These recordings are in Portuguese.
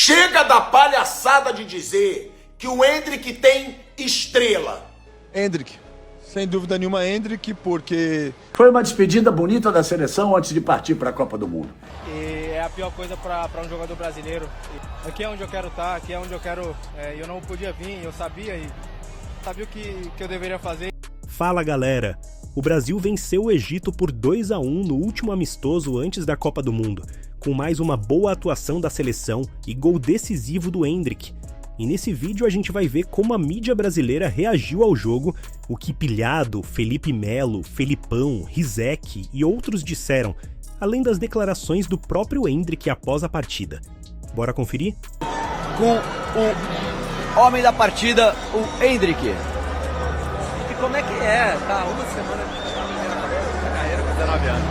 Chega da palhaçada de dizer que o Endrick tem estrela. Endrick, sem dúvida nenhuma Endrick, porque... Foi uma despedida bonita da seleção antes de partir para a Copa do Mundo. E é a pior coisa para um jogador brasileiro. Aqui é onde eu quero estar, aqui é onde eu quero... eu não podia vir, eu sabia o que eu deveria fazer. Fala galera, o Brasil venceu o Egito por 2-1 no último amistoso antes da Copa do Mundo, com mais uma boa atuação da seleção e gol decisivo do Endrick. E nesse vídeo a gente vai ver como a mídia brasileira reagiu ao jogo, o que Pilhado, Felipe Melo, Felipão, Rizek e outros disseram, além das declarações do próprio Endrick após a partida. Bora conferir? Com o homem da partida, o Endrick. E como é que é? Tá uma semana de carreira com 19 anos.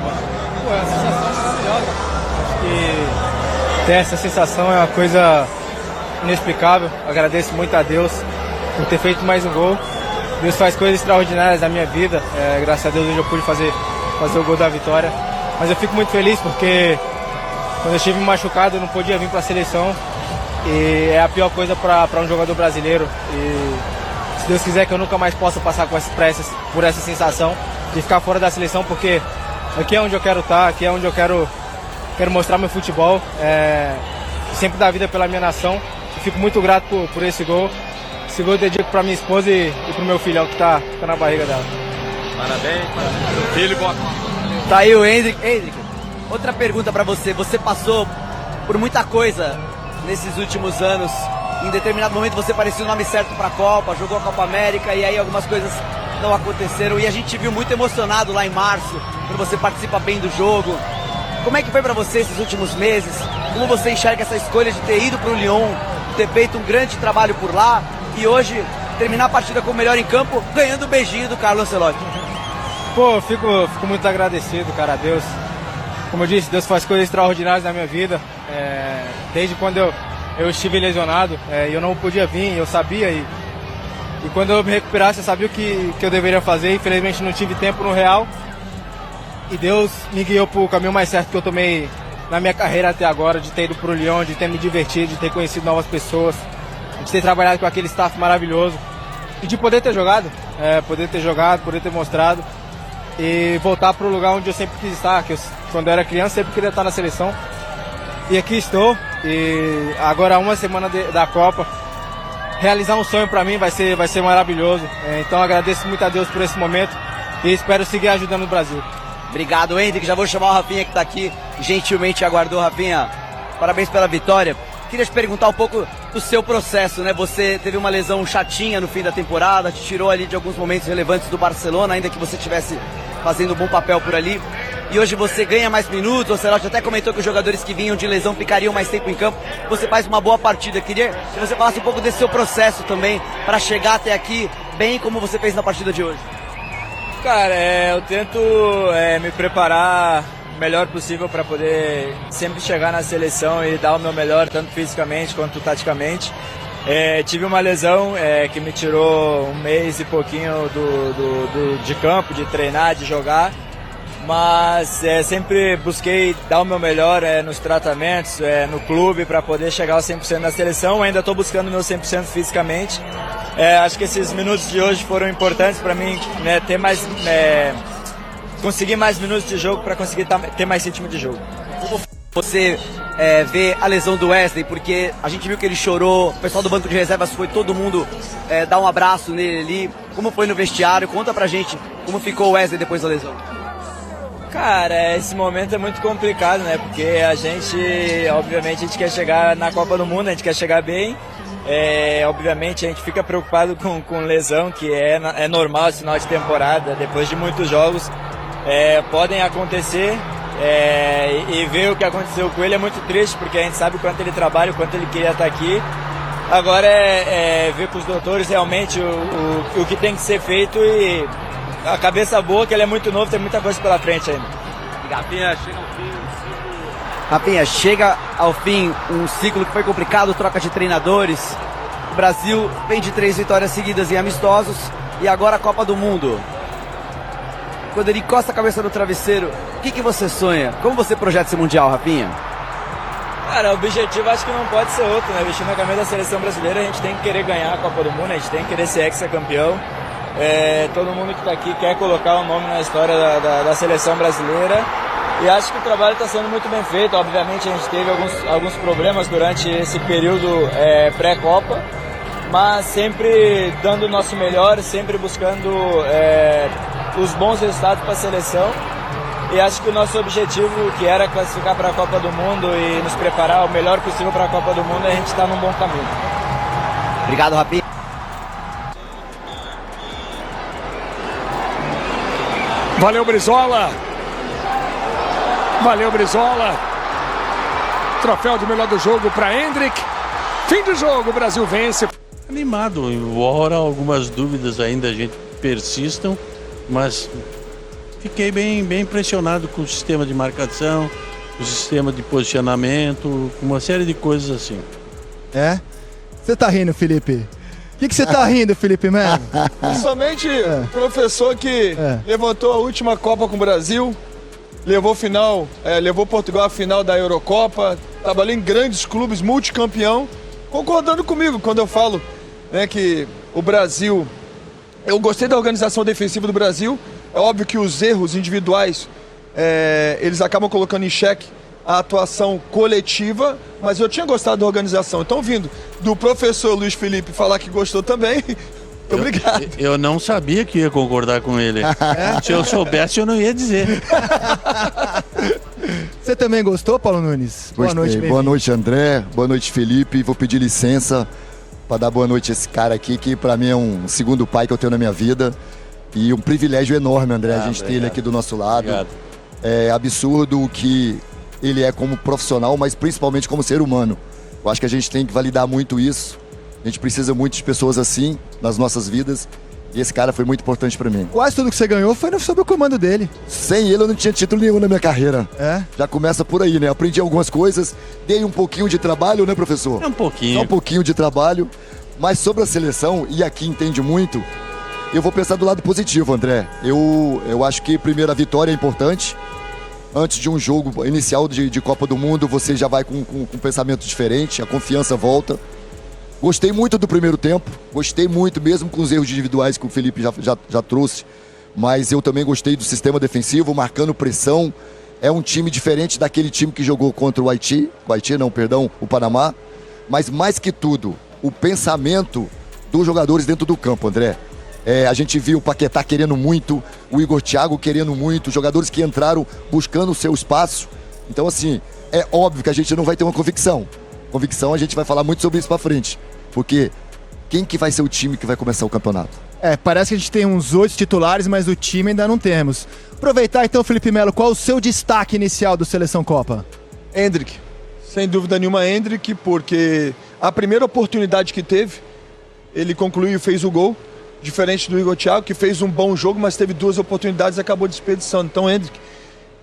Pô, é uma sensação maravilhosa. Acho que ter essa sensação é uma coisa inexplicável. Agradeço muito a Deus por ter feito mais um gol. Deus faz coisas extraordinárias na minha vida. Graças a Deus hoje eu pude fazer o gol da vitória. Mas eu fico muito feliz porque quando eu estive machucado eu não podia vir para a seleção. E é a pior coisa para um jogador brasileiro. E se Deus quiser que eu nunca mais possa passar por essa sensação de ficar fora da seleção, porque aqui é onde eu quero estar, aqui é onde eu quero mostrar meu futebol. Sempre dar vida pela minha nação. Fico muito grato por esse gol. Esse gol eu dedico para minha esposa e para o meu filhão que tá na barriga dela. Parabéns, filho, bom. Tá aí o Endrick. Endrick, outra pergunta para você. Você passou por muita coisa nesses últimos anos. Em determinado momento você parecia o nome certo para a Copa, jogou a Copa América e aí algumas coisas não aconteceram. E a gente viu muito emocionado lá em março, quando você participa bem do jogo. Como é que foi para você esses últimos meses? Como você enxerga essa escolha de ter ido para o Lyon, ter feito um grande trabalho por lá e hoje terminar a partida como melhor em campo, ganhando o beijinho do Carlo Ancelotti? Pô, eu fico muito agradecido, cara, a Deus. Como eu disse, Deus faz coisas extraordinárias na minha vida. Desde quando eu estive lesionado, eu não podia vir, eu sabia. E quando eu me recuperasse, eu sabia o que eu deveria fazer. Infelizmente não tive tempo no Real. E Deus me guiou para o caminho mais certo que eu tomei na minha carreira até agora, de ter ido para o Lyon, de ter me divertido, de ter conhecido novas pessoas, de ter trabalhado com aquele staff maravilhoso e de poder ter jogado, poder ter mostrado e voltar para o lugar onde eu sempre quis estar, quando eu era criança sempre queria estar na seleção e aqui estou. E agora uma semana da Copa, realizar um sonho para mim vai ser maravilhoso. Então agradeço muito a Deus por esse momento e espero seguir ajudando o Brasil. Obrigado, Endrick. Já vou chamar o Rafinha que tá aqui, gentilmente aguardou. Rafinha, parabéns pela vitória. Queria te perguntar um pouco do seu processo, né? Você teve uma lesão chatinha no fim da temporada, te tirou ali de alguns momentos relevantes do Barcelona, ainda que você estivesse fazendo um bom papel por ali. E hoje você ganha mais minutos, o Ancelotti até comentou que os jogadores que vinham de lesão ficariam mais tempo em campo. Você faz uma boa partida. Queria que você falasse um pouco desse seu processo também, para chegar até aqui bem como você fez na partida de hoje. Cara, eu tento me preparar o melhor possível para poder sempre chegar na seleção e dar o meu melhor, tanto fisicamente quanto taticamente. Tive uma lesão que me tirou um mês e pouquinho de campo, de treinar, de jogar, mas sempre busquei dar o meu melhor nos tratamentos, no clube, para poder chegar ao 100% na seleção. Ainda estou buscando o meu 100% fisicamente. Acho que esses minutos de hoje foram importantes para mim, né, conseguir mais minutos de jogo para conseguir ter mais ritmo de jogo. Você vê a lesão do Wesley, porque a gente viu que ele chorou, o pessoal do banco de reservas foi todo mundo dar um abraço nele ali. Como foi no vestiário? Conta pra gente como ficou o Wesley depois da lesão. Cara, esse momento é muito complicado, né? Porque a gente, obviamente, a gente quer chegar na Copa do Mundo, a gente quer chegar bem. Obviamente a gente fica preocupado com lesão, que é normal esse final de temporada, depois de muitos jogos podem acontecer, e ver o que aconteceu com ele é muito triste, porque a gente sabe o quanto ele trabalha, o quanto ele queria estar aqui. Agora ver com os doutores realmente o que tem que ser feito e a cabeça boa, que ele é muito novo, tem muita coisa pela frente ainda. Rafinha, chega ao fim um ciclo que foi complicado, troca de treinadores. O Brasil vem de 3 vitórias seguidas em amistosos e agora a Copa do Mundo. Quando ele encosta a cabeça no travesseiro, o que você sonha? Como você projeta esse Mundial, Rafinha? Cara, o objetivo acho que não pode ser outro, né? Vestindo a camisa da seleção brasileira, a gente tem que querer ganhar a Copa do Mundo, a gente tem que querer ser hexacampeão. Todo mundo que está aqui quer colocar o nome na história da seleção brasileira. E acho que o trabalho está sendo muito bem feito. Obviamente a gente teve alguns problemas durante esse período pré-Copa, mas sempre dando o nosso melhor, sempre buscando os bons resultados para a seleção. E acho que o nosso objetivo, que era classificar para a Copa do Mundo e nos preparar o melhor possível para a Copa do Mundo, a gente está num bom caminho. Obrigado, Rapi. Valeu, Brizola. Valeu, Brizola. Troféu de melhor do jogo para Endrick. Fim de jogo, o Brasil vence. Animado, embora algumas dúvidas ainda a gente persistam, mas fiquei bem impressionado com o sistema de marcação, o sistema de posicionamento, uma série de coisas assim. Você tá rindo, Felipe? O que você tá rindo, Felipe Melo? Somente professor que levantou a última Copa com o Brasil, levou Portugal à final da Eurocopa, trabalhou em grandes clubes, multicampeão, concordando comigo quando eu falo, né, que o Brasil... Eu gostei da organização defensiva do Brasil. É óbvio que os erros individuais, eles acabam colocando em xeque a atuação coletiva, mas eu tinha gostado da organização. Então, vindo do professor Luiz Felipe falar que gostou também, obrigado. Eu não sabia que ia concordar com ele. Se eu soubesse, eu não ia dizer. Você também gostou, Paulo Nunes? Gostei. Boa noite, André. Boa noite, Felipe. Vou pedir licença para dar boa noite a esse cara aqui, que para mim é um segundo pai que eu tenho na minha vida. E um privilégio enorme, André, a gente ter ele aqui do nosso lado. Obrigado. É absurdo o que ele é como profissional, mas principalmente como ser humano. Eu acho que a gente tem que validar muito isso. A gente precisa muito de pessoas assim nas nossas vidas. E esse cara foi muito importante pra mim. Quase tudo que você ganhou foi sob o comando dele. Sem ele eu não tinha título nenhum na minha carreira. Já começa por aí, né? Aprendi algumas coisas, dei um pouquinho de trabalho, né, professor? Um pouquinho. Só um pouquinho de trabalho. Mas sobre a seleção, e aqui entende muito, eu vou pensar do lado positivo, André. Eu acho que primeiro a vitória é importante. Antes de um jogo inicial de Copa do Mundo, você já vai com um pensamento diferente, a confiança volta. Gostei muito do primeiro tempo, gostei muito, mesmo com os erros individuais que o Felipe já trouxe. Mas eu também gostei do sistema defensivo, marcando pressão. É um time diferente daquele time que jogou contra o Haiti. O Panamá. Mas mais que tudo, o pensamento dos jogadores dentro do campo, André. A gente viu o Paquetá querendo muito, o Igor Thiago querendo muito, jogadores que entraram buscando o seu espaço. Então, assim, é óbvio que a gente não vai ter uma convicção. Convicção, a gente vai falar muito sobre isso pra frente. Porque quem que vai ser o time que vai começar o campeonato? Parece que a gente tem uns 8 titulares, mas o time ainda não temos. Aproveitar então, Felipe Melo, qual o seu destaque inicial do Seleção Copa? Endrick, sem dúvida nenhuma Endrick, porque a primeira oportunidade que teve, ele concluiu e fez o gol. Diferente do Igor Thiago, que fez um bom jogo, mas teve 2 oportunidades e acabou desperdiçando. Então, Endrick,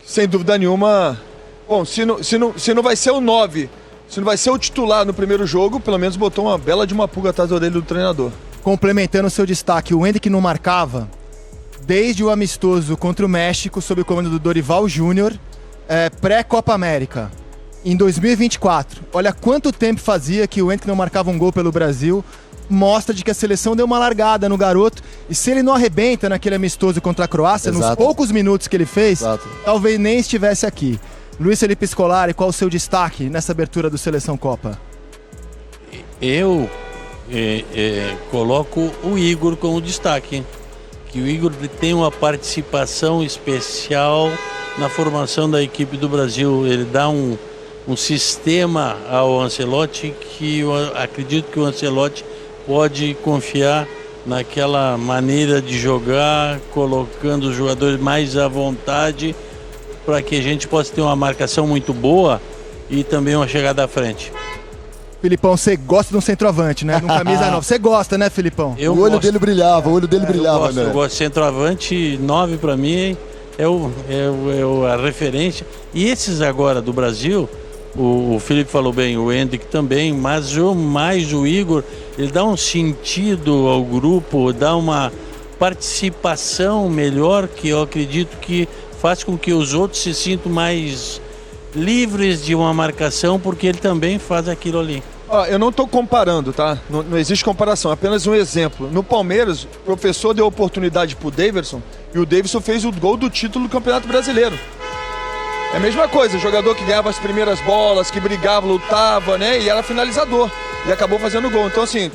sem dúvida nenhuma... Bom, se não vai ser o 9, se não vai ser o titular no primeiro jogo, pelo menos botou uma bela de uma pulga atrás da orelha do treinador. Complementando o seu destaque, o Endrick não marcava desde o amistoso contra o México, sob o comando do Dorival Júnior, pré-Copa América, em 2024. Olha quanto tempo fazia que o Endrick não marcava um gol pelo Brasil. Mostra de que a seleção deu uma largada no garoto, e se ele não arrebenta naquele amistoso contra a Croácia, nos poucos minutos que ele fez, talvez nem estivesse aqui. Luiz Felipe Scolari, qual o seu destaque nessa abertura do Seleção Copa? Eu coloco o Igor como destaque, que o Igor tem uma participação especial na formação da equipe do Brasil. Ele dá um sistema ao Ancelotti que eu acredito que o Ancelotti pode confiar naquela maneira de jogar, colocando os jogadores mais à vontade, para que a gente possa ter uma marcação muito boa e também uma chegada à frente. Filipão, você gosta de um centroavante, né? De um camisa 9. Você gosta, né, Filipão? O olho dele brilhava, né? Eu gosto de centroavante, 9 para mim é a referência. E esses agora do Brasil, o Felipe falou bem, o Endrick também, mas mais o Igor, ele dá um sentido ao grupo, dá uma participação melhor, que eu acredito que faz com que os outros se sintam mais livres de uma marcação, porque ele também faz aquilo ali. Eu não estou comparando, tá? Não existe comparação, apenas um exemplo. No Palmeiras, o professor deu oportunidade pro Daverson e o Daverson fez o gol do título do Campeonato Brasileiro. É a mesma coisa, jogador que ganhava as primeiras bolas, que brigava, lutava, né? E era finalizador. E acabou fazendo gol. Então, assim,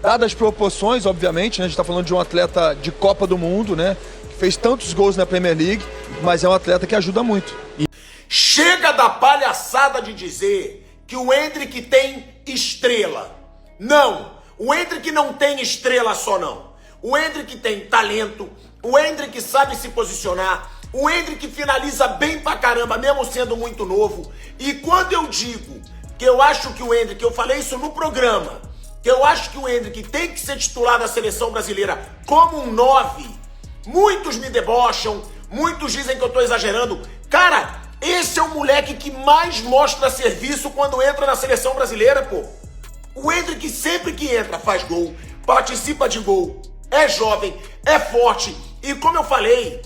dadas as proporções, obviamente, né? A gente está falando de um atleta de Copa do Mundo, né? Que fez tantos gols na Premier League, mas é um atleta que ajuda muito. Chega da palhaçada de dizer que o Endrick tem estrela. Não, o Endrick não tem estrela só não. O Endrick tem talento, o Endrick sabe se posicionar, o Endrick finaliza bem pra caramba, mesmo sendo muito novo. E quando eu digo que eu acho que o Endrick, eu falei isso no programa, que eu acho que o Endrick tem que ser titular da seleção brasileira como um 9, muitos me debocham, muitos dizem que eu tô exagerando. Cara, esse é o moleque que mais mostra serviço quando entra na seleção brasileira, pô. O Endrick sempre que entra faz gol, participa de gol, é jovem, é forte. E como eu falei,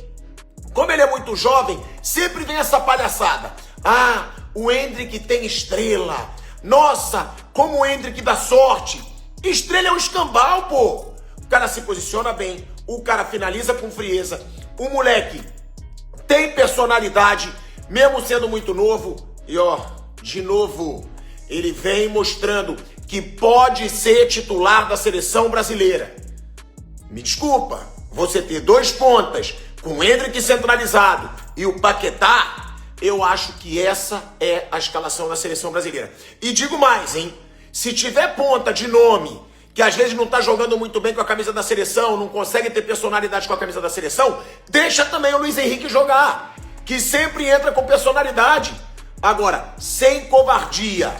como ele é muito jovem, sempre vem essa palhaçada. Ah, o Endrick tem estrela. Nossa, como o Endrick dá sorte. Estrela é um escambau, pô. O cara se posiciona bem, o cara finaliza com frieza. O moleque tem personalidade, mesmo sendo muito novo. E ó, de novo, ele vem mostrando que pode ser titular da seleção brasileira. Me desculpa, você ter dois pontas com o Endrick centralizado e o Paquetá, eu acho que essa é a escalação da seleção brasileira. E digo mais, hein? Se tiver ponta de nome, que às vezes não tá jogando muito bem com a camisa da seleção, não consegue ter personalidade com a camisa da seleção, deixa também o Luiz Henrique jogar, que sempre entra com personalidade. Agora, sem covardia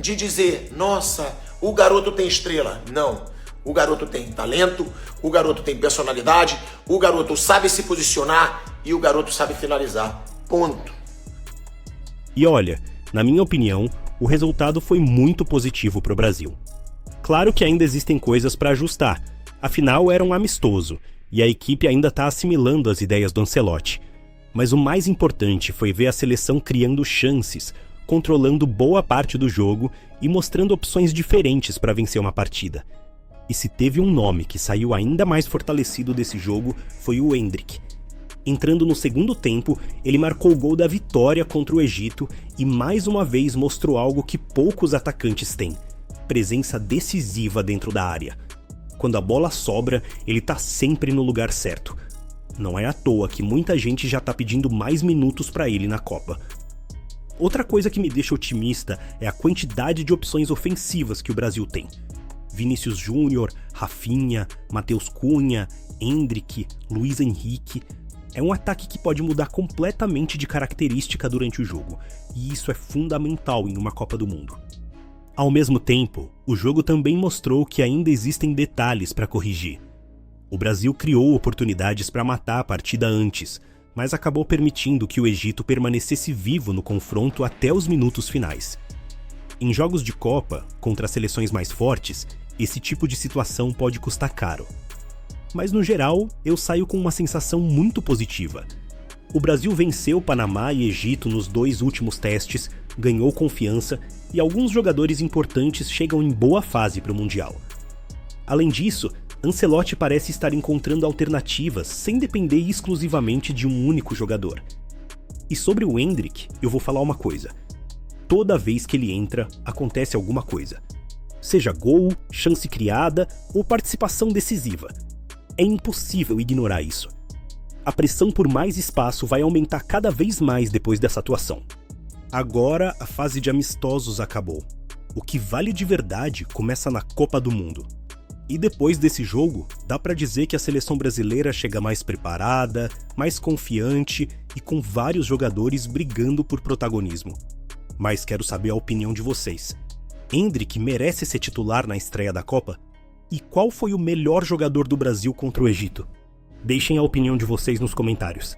de dizer, nossa, o garoto tem estrela. Não, o garoto tem talento, o garoto tem personalidade, o garoto sabe se posicionar e o garoto sabe finalizar. Ponto. E olha, na minha opinião, o resultado foi muito positivo para o Brasil. Claro que ainda existem coisas para ajustar, afinal era um amistoso e a equipe ainda está assimilando as ideias do Ancelotti. Mas o mais importante foi ver a seleção criando chances, controlando boa parte do jogo e mostrando opções diferentes para vencer uma partida. E se teve um nome que saiu ainda mais fortalecido desse jogo, foi o Endrick. Entrando no segundo tempo, ele marcou o gol da vitória contra o Egito e mais uma vez mostrou algo que poucos atacantes têm: presença decisiva dentro da área. Quando a bola sobra, ele tá sempre no lugar certo. Não é à toa que muita gente já tá pedindo mais minutos para ele na Copa. Outra coisa que me deixa otimista é a quantidade de opções ofensivas que o Brasil tem. Vinícius Júnior, Rafinha, Matheus Cunha, Endrick, Luiz Henrique. É um ataque que pode mudar completamente de característica durante o jogo, e isso é fundamental em uma Copa do Mundo. Ao mesmo tempo, o jogo também mostrou que ainda existem detalhes para corrigir. O Brasil criou oportunidades para matar a partida antes, mas acabou permitindo que o Egito permanecesse vivo no confronto até os minutos finais. Em jogos de Copa, contra seleções mais fortes, esse tipo de situação pode custar caro. Mas no geral, eu saio com uma sensação muito positiva. O Brasil venceu Panamá e Egito nos 2 últimos testes, ganhou confiança e alguns jogadores importantes chegam em boa fase para o Mundial. Além disso, Ancelotti parece estar encontrando alternativas sem depender exclusivamente de um único jogador. E sobre o Endrick, eu vou falar uma coisa. Toda vez que ele entra, acontece alguma coisa. Seja gol, chance criada ou participação decisiva. É impossível ignorar isso. A pressão por mais espaço vai aumentar cada vez mais depois dessa atuação. Agora a fase de amistosos acabou. O que vale de verdade começa na Copa do Mundo. E depois desse jogo, dá pra dizer que a seleção brasileira chega mais preparada, mais confiante e com vários jogadores brigando por protagonismo. Mas quero saber a opinião de vocês. Endrick merece ser titular na estreia da Copa? E qual foi o melhor jogador do Brasil contra o Egito? Deixem a opinião de vocês nos comentários.